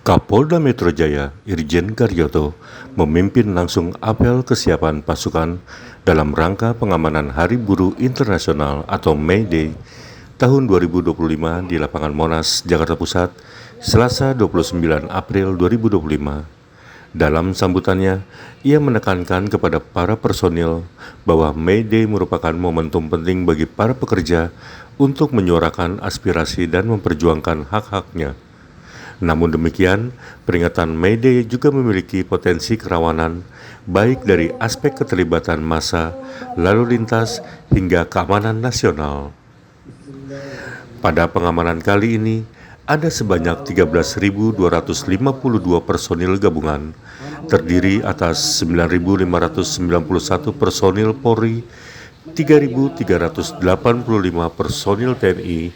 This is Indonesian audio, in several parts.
Kapolda Metro Jaya, Irjen Karyoto, memimpin langsung apel kesiapan pasukan dalam rangka pengamanan Hari Buruh Internasional atau May Day tahun 2025 di lapangan Monas, Jakarta Pusat, Selasa 29 April 2025. Dalam sambutannya, ia menekankan kepada para personil bahwa May Day merupakan momentum penting bagi para pekerja untuk menyuarakan aspirasi dan memperjuangkan hak-haknya. Namun demikian, peringatan May Day juga memiliki potensi kerawanan, baik dari aspek keterlibatan massa, lalu lintas, hingga keamanan nasional. Pada pengamanan kali ini, ada sebanyak 13.252 personil gabungan, terdiri atas 9.591 personil Polri, 3.385 personil TNI,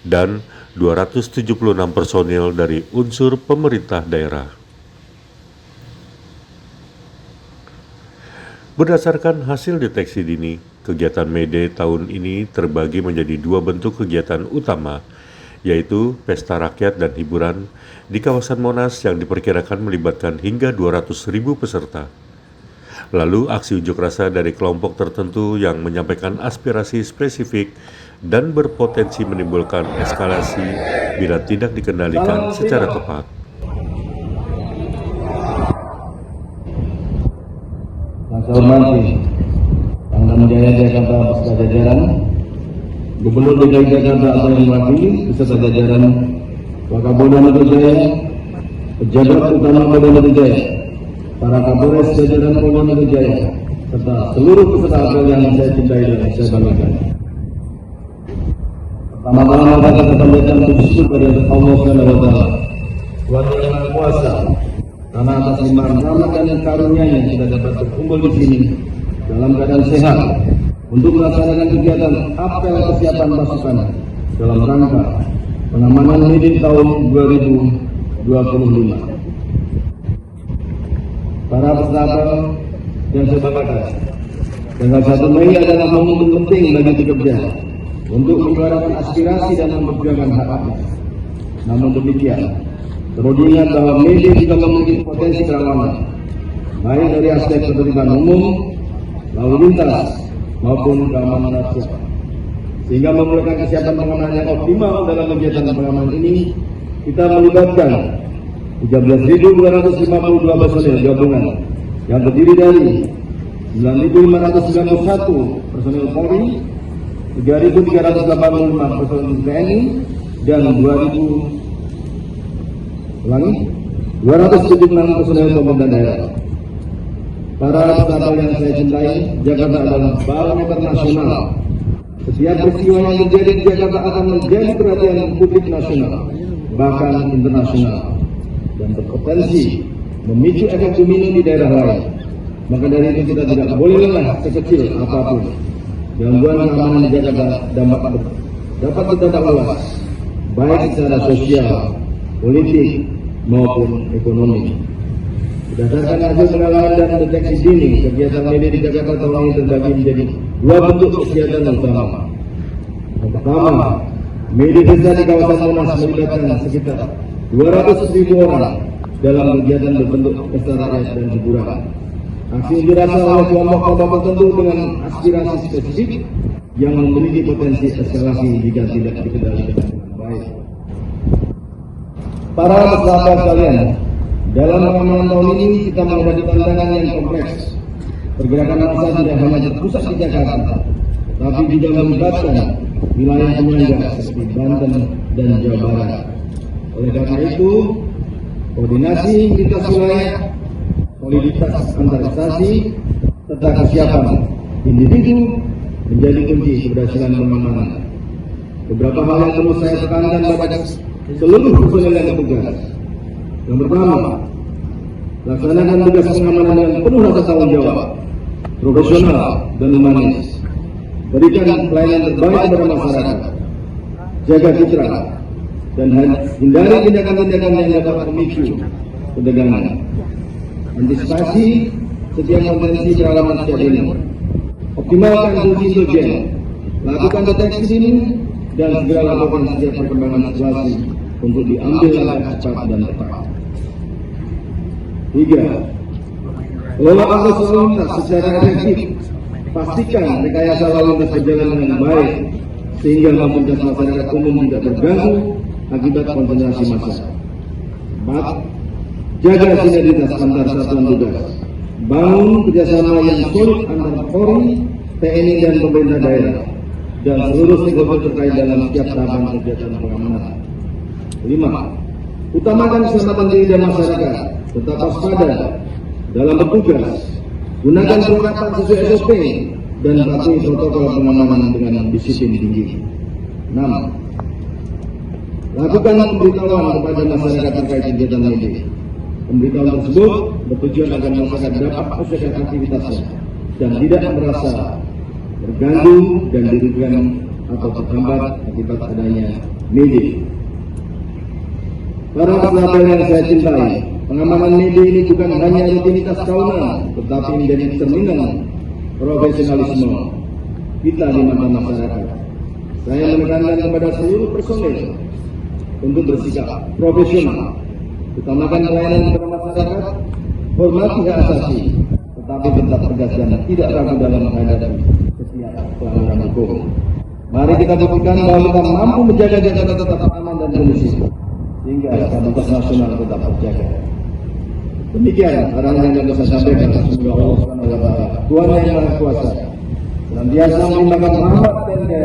dan 276 personil dari unsur pemerintah daerah. Berdasarkan hasil deteksi dini, kegiatan May Day tahun ini terbagi menjadi dua bentuk kegiatan utama, yaitu pesta rakyat dan hiburan di kawasan Monas yang diperkirakan melibatkan hingga 200.000 peserta. Lalu aksi unjuk rasa dari kelompok tertentu yang menyampaikan aspirasi spesifik dan berpotensi menimbulkan eskalasi bila tidak dikendalikan secara tepat. Yang saya hormati Pangdam Jaya Jakarta beserta jajaran, Gubernur DKI Jakarta atau yang mewakili beserta jajaran, Wakapolda Metro Jaya, pejabat utama Polda Metro Jaya, para Kapolres jajaran Polda Metro Jaya, serta seluruh peserta apel yang saya cintai dan saya banggakan. Pertama-tama kita sampaikan bersyukur kepada Allah SWT, Tuhan yang Maha Kuasa, karena atas limpahan rahmat dan karunia-Nya kita dapat berkumpul di sini dalam keadaan sehat untuk melaksanakan kegiatan apel kesiapan pasukan dalam rangka pengamanan May Day tahun 2025. Para peserta apel yang saya banggakan, tanggal 1 Mei adalah momen penting bagi pekerja untuk menyuarakan aspirasi dan memperjuangkan hak-haknya. Namun demikian, perlu diingat bahwa May Day juga memiliki potensi kerawanan, baik dari aspek ketertiban umum, lalu lintas, maupun keamanan nasional. Sehingga memerlukan kesiapan pengamanan yang optimal dalam kegiatan pengamanan ini, kita melibatkan 13.252 personil gabungan yang terdiri dari 9.591 personil Polri, 3.385 personil TNI, dan 276 personil pemerintah daerah. Para peserta yang saya cintai, Jakarta adalah barometer nasional. Setiap peristiwa yang terjadi di Jakarta akan menjadi perhatian publik nasional, bahkan internasional, dan berpotensi memicu efek domino di daerah lain. Maka dari itu kita tidak boleh lengah sekecil apapun. Gangguan keamanan di Jakarta dapat berdampak luas, baik secara sosial, politik, maupun ekonomi. Berdasarkan hasil penilaian dan deteksi dini, kegiatan May Day di Jakarta tahun ini terbagi menjadi dua bentuk kegiatan utama. Yang pertama, May Day Desa di kawasan Monas melibatkan sekitar 200.000 orang dalam kegiatan berbentuk pesta rakyat dan hiburan. Aksi unjuk rasa oleh kelompok-kelompok tertentu dengan aspirasi spesifik yang memiliki potensi eskalasi jika tidak dikendalikan dengan baik. Para peserta sekalian, dalam pengamanan tahun ini kita menghadapi tantangan yang kompleks. Pergerakan massa tidak hanya terpusat di Jakarta, tapi juga melibatkan wilayah penyangga seperti Banten dan Jawa Barat. Oleh karena itu, koordinasi lintas wilayah, soliditas antar instansi, serta kesiapan individu menjadi kunci keberhasilan pengamanan. Beberapa hal yang perlu saya tekankan pada seluruh personel yang bertugas. Yang pertama, laksanakan tugas pengamanan dengan penuh rasa tanggung jawab, profesional dan humanis. Berikan pelayanan terbaik kepada masyarakat. Jaga citra dan hindari tindakan-tindakan yang dapat memicu ketegangan. Antisipasi setiap potensi kerawanan setiap ini. Optimalkan fungsi intelijen. Lakukan deteksi dini dan segera lakukan setiap perkembangan situasi untuk diambil langkah cepat dan tepat. 3. Kelola arus lalu lintas secara efektif. Pastikan rekayasa lalu lintas berjalan dengan baik sehingga lalu lintas masyarakat umum tidak terganggu akibat konsentrasi massa. 4. Jaga sinergitas antar satuan tugas. Bangun kerjasama yang solid antar Polri, TNI dan pemerintah daerah dan seluruh stakeholder terkait dalam setiap tahapan kegiatan pengamanan. 5. Utamakan keselamatan diri dan masyarakat. Tetap waspada dalam bertugas. Gunakan perlengkapan sesuai SOP dan patuhi protokol pengamanan dengan disiplin tinggi. 6. Lakukan pemberitahuan kepada masyarakat terkait kegiatan media. Pemberitahuan tersebut bertujuan agar masyarakat dapat menyesuaikan aktivitasnya dan tidak merasa terganggu dan dirugikan atau terhambat akibat adanya media. Para sahabat yang saya cintai, pengamanan media ini bukan hanya rutinitas tahunan, tetapi menjadi cerminan profesionalisme kita di mata masyarakat. Saya menekankan kepada seluruh personel untuk bersikap profesional, utamakan pelayanan kepada masyarakat, hormati hak asasi, tetapi tetap tegas dan tidak ragu dalam menghadapi setiap pelanggaran hukum. Mari kita buktikan bahwa kita mampu menjaga Jakarta tetap aman dan kondusif, sehingga stabilitas nasional tetap terjaga. Demikian arahan yang saya sampaikan. Semoga Allah Subhanahu wa Ta'ala, Tuhan yang Maha Kuasa, senantiasa melimpahkan rahmat dan karunia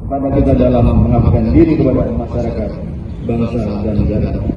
kepada kita dalam mengabdikan diri kepada masyarakat, bangsa dan negara.